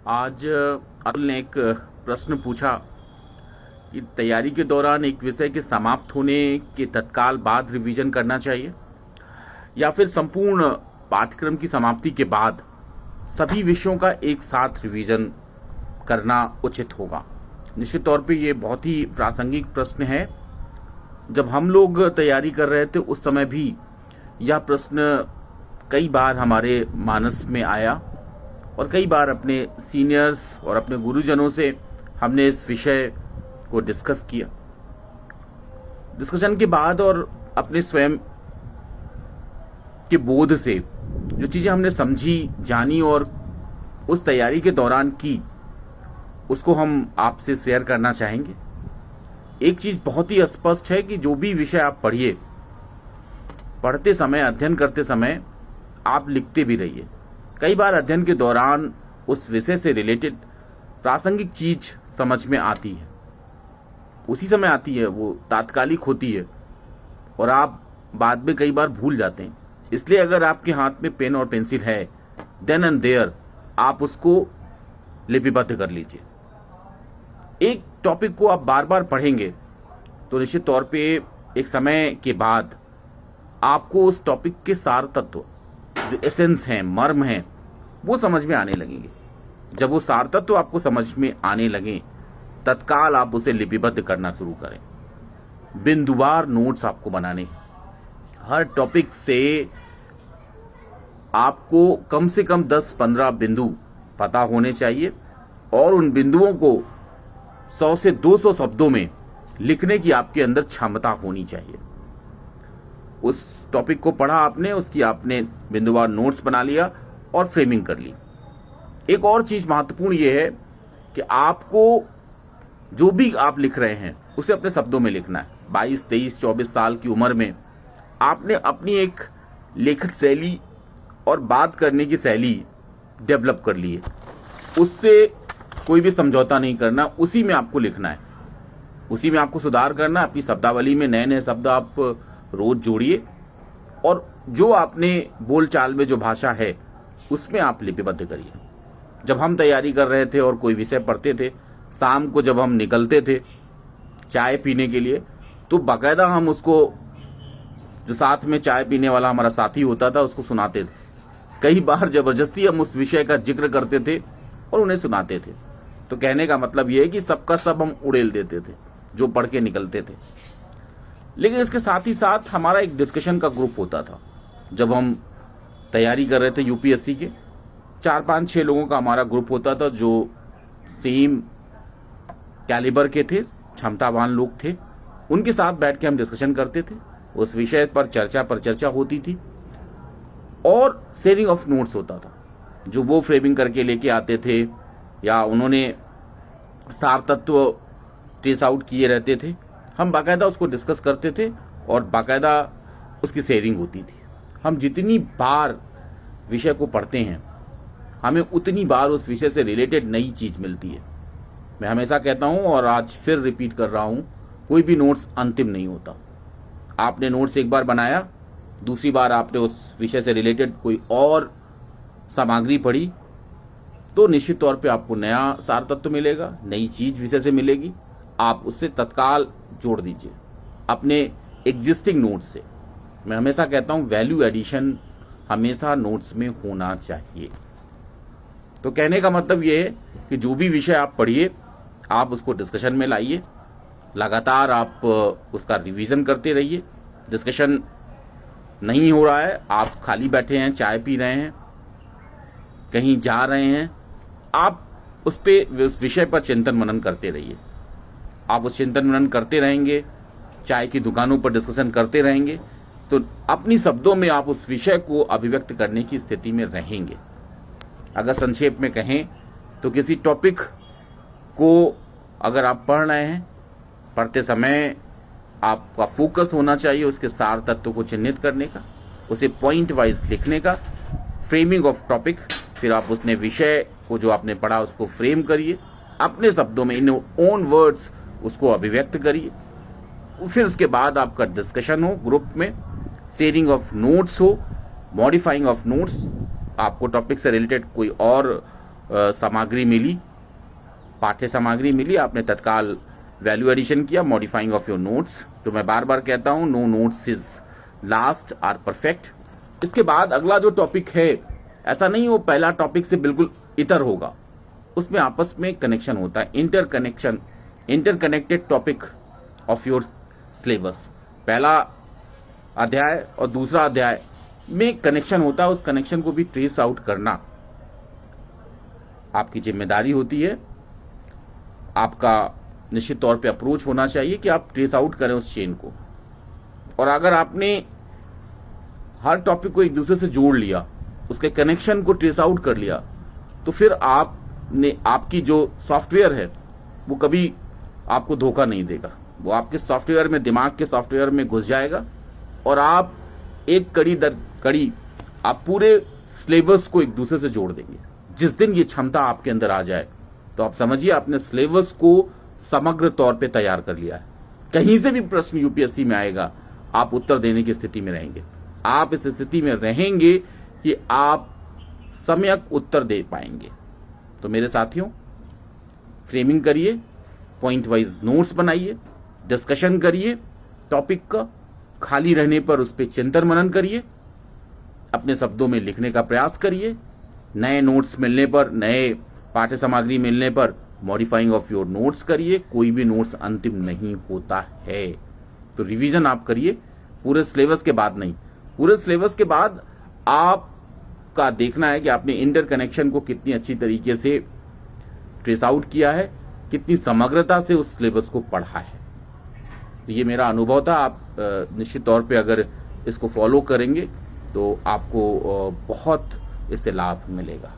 आज अतुल ने एक प्रश्न पूछा कि तैयारी के दौरान एक विषय के समाप्त होने के तत्काल बाद रिवीजन करना चाहिए या फिर संपूर्ण पाठ्यक्रम की समाप्ति के बाद सभी विषयों का एक साथ रिवीजन करना उचित होगा। निश्चित तौर पे ये बहुत ही प्रासंगिक प्रश्न है। जब हम लोग तैयारी कर रहे थे उस समय भी यह प्रश्न कई बार हमारे मानस में आया और कई बार अपने सीनियर्स और अपने गुरुजनों से हमने इस विषय को डिस्कस किया। डिस्कशन के बाद और अपने स्वयं के बोध से जो चीज़ें हमने समझी, जानी और उस तैयारी के दौरान की, उसको हम आपसे शेयर करना चाहेंगे। एक चीज़ बहुत ही स्पष्ट है कि जो भी विषय आप पढ़िए, पढ़ते समय, अध्ययन करते समय आप लिखते भी रहिए। कई बार अध्ययन के दौरान उस विषय से रिलेटेड प्रासंगिक चीज समझ में आती है, उसी समय आती है, वो तात्कालिक होती है और आप बाद में कई बार भूल जाते हैं। इसलिए अगर आपके हाथ में पेन और पेंसिल है, देन एंड देयर आप उसको लिपिबद्ध कर लीजिए। एक टॉपिक को आप बार बार पढ़ेंगे तो निश्चित तौर पे एक समय के बाद आपको उस टॉपिक के सार तत्व, जो एसेंस हैं, मर्म हैं, वो समझ में आने लगेंगे। जब वो सार तत्व आपको समझ में आने लगे, तत्काल आप उसे लिपिबद्ध करना शुरू करें। बिंदुवार नोट्स आपको बनाने हैं। हर टॉपिक से आपको कम से कम 10-15 बिंदु पता होने चाहिए और उन बिंदुओं को 100 से 200 शब्दों में लिखने की आपके अंदर क्षमता होनी चाहिए। उस टॉपिक को पढ़ा आपने, उसकी आपने बिंदुवार नोट्स बना लिया और फ्रेमिंग कर ली। एक और चीज महत्वपूर्ण यह है कि आपको जो भी आप लिख रहे हैं उसे अपने शब्दों में लिखना है। 22, 23, 24 साल की उम्र में आपने अपनी एक लेखन शैली और बात करने की शैली डेवलप कर ली है। उससे कोई भी समझौता नहीं करना, उसी में आपको लिखना है, उसी में आपको सुधार करना। अपनी शब्दावली में नए नए शब्द आप रोज जोड़िए और जो आपने बोलचाल में जो भाषा है उसमें आप लिपिबद्ध करिए। जब हम तैयारी कर रहे थे और कोई विषय पढ़ते थे, शाम को जब हम निकलते थे चाय पीने के लिए, तो बाकायदा हम उसको, जो साथ में चाय पीने वाला हमारा साथी होता था, उसको सुनाते थे। कई बार जबरदस्ती हम उस विषय का जिक्र करते थे और उन्हें सुनाते थे। तो कहने का मतलब यह है कि सबका सब हम उड़ेल देते थे जो पढ़ के निकलते थे। लेकिन इसके साथ ही साथ हमारा एक डिस्कशन का ग्रुप होता था। जब हम तैयारी कर रहे थे यूपीएससी के, 4-5-6 लोगों का हमारा ग्रुप होता था जो सेम कैलिबर के थे, क्षमतावान लोग थे। उनके साथ बैठ के हम डिस्कशन करते थे, उस विषय पर चर्चा होती थी और शेयरिंग ऑफ नोट्स होता था। जो वो फ्रेमिंग करके लेके आते थे या उन्होंने सार तत्व ट्रेस आउट किए रहते थे, हम बाकायदा उसको डिस्कस करते थे और बाकायदा उसकी शेयरिंग होती थी। हम जितनी बार विषय को पढ़ते हैं, हमें उतनी बार उस विषय से रिलेटेड नई चीज मिलती है। मैं हमेशा कहता हूं और आज फिर रिपीट कर रहा हूं, कोई भी नोट्स अंतिम नहीं होता। आपने नोट्स एक बार बनाया, दूसरी बार आपने उस विषय से रिलेटेड कोई और सामग्री पढ़ी, तो निश्चित तौर पे आपको नया सार तत्व मिलेगा, नई चीज विषय से मिलेगी। आप उससे तत्काल जोड़ दीजिए अपने एग्जिस्टिंग नोट्स से। मैं हमेशा कहता हूं वैल्यू एडिशन हमेशा नोट्स में होना चाहिए। तो कहने का मतलब ये है कि जो भी विषय आप पढ़िए, आप उसको डिस्कशन में लाइए। लगातार आप उसका रिवीजन करते रहिए। डिस्कशन नहीं हो रहा है, आप खाली बैठे हैं, चाय पी रहे हैं, कहीं जा रहे हैं, आप उस विषय पर चिंतन मनन करते रहिए। आप उस चिंतन मनन करते रहेंगे, चाय की दुकानों पर डिस्कशन करते रहेंगे, तो अपनी शब्दों में आप उस विषय को अभिव्यक्त करने की स्थिति में रहेंगे। अगर संक्षेप में कहें तो किसी टॉपिक को अगर आप पढ़ रहे हैं, पढ़ते समय आपका फोकस होना चाहिए उसके सार तत्व को चिन्हित करने का, उसे पॉइंट वाइज लिखने का, फ्रेमिंग ऑफ टॉपिक। फिर आप उसने विषय को जो आपने पढ़ा उसको फ्रेम करिए, अपने शब्दों में, इन ओन वर्ड्स उसको अभिव्यक्त करिए। फिर उसके बाद आपका डिस्कशन हो ग्रुप में, शेयरिंग ऑफ नोट्स हो, मॉडिफाइंग ऑफ नोट्स। आपको टॉपिक से रिलेटेड कोई और सामग्री मिली, पाठ्य सामग्री मिली, आपने तत्काल वैल्यू एडिशन किया, मॉडिफाइंग ऑफ योर नोट्स। तो मैं बार बार कहता हूँ, no notes is last or perfect. इसके बाद अगला जो टॉपिक है, ऐसा नहीं वो पहला टॉपिक से बिल्कुल इतर होगा, उसमें आपस में कनेक्शन होता है, interconnected topic of your syllabus. पहला अध्याय और दूसरा अध्याय में कनेक्शन होता है, उस कनेक्शन को भी ट्रेस आउट करना आपकी जिम्मेदारी होती है। आपका निश्चित तौर पे अप्रोच होना चाहिए कि आप ट्रेस आउट करें उस चेन को। और अगर आपने हर टॉपिक को एक दूसरे से जोड़ लिया, उसके कनेक्शन को ट्रेस आउट कर लिया, तो फिर आपकी जो सॉफ्टवेयर है वो कभी आपको धोखा नहीं देगा। वो आपके सॉफ्टवेयर में, दिमाग के सॉफ्टवेयर में घुस जाएगा और आप एक कड़ी दर कड़ी आप पूरे सिलेबस को एक दूसरे से जोड़ देंगे। जिस दिन ये क्षमता आपके अंदर आ जाए तो आप समझिए आपने सिलेबस को समग्र तौर पे तैयार कर लिया है। कहीं से भी प्रश्न यूपीएससी में आएगा, आप उत्तर देने की स्थिति में रहेंगे। आप इस स्थिति में रहेंगे कि आप सम्यक उत्तर दे पाएंगे। तो मेरे साथियों, फ्रेमिंग करिए, पॉइंट वाइज नोट्स बनाइए, डिस्कशन करिए टॉपिक का, खाली रहने पर उस पर चिंतन मनन करिए, अपने शब्दों में लिखने का प्रयास करिए। नए नोट्स मिलने पर, नए पाठ्य सामग्री मिलने पर मॉडिफाइंग ऑफ योर नोट्स करिए। कोई भी नोट्स अंतिम नहीं होता है, तो रिवीजन आप करिए पूरे सिलेबस के बाद नहीं। पूरे सिलेबस के बाद आपका देखना है कि आपने इंटरकनेक्शन को कितनी अच्छी तरीके से ट्रेस आउट किया है, कितनी समग्रता से उस सिलेबस को पढ़ा है। तो ये मेरा अनुभव था। आप निश्चित तौर पे अगर इसको फॉलो करेंगे तो आपको बहुत इससे लाभ मिलेगा।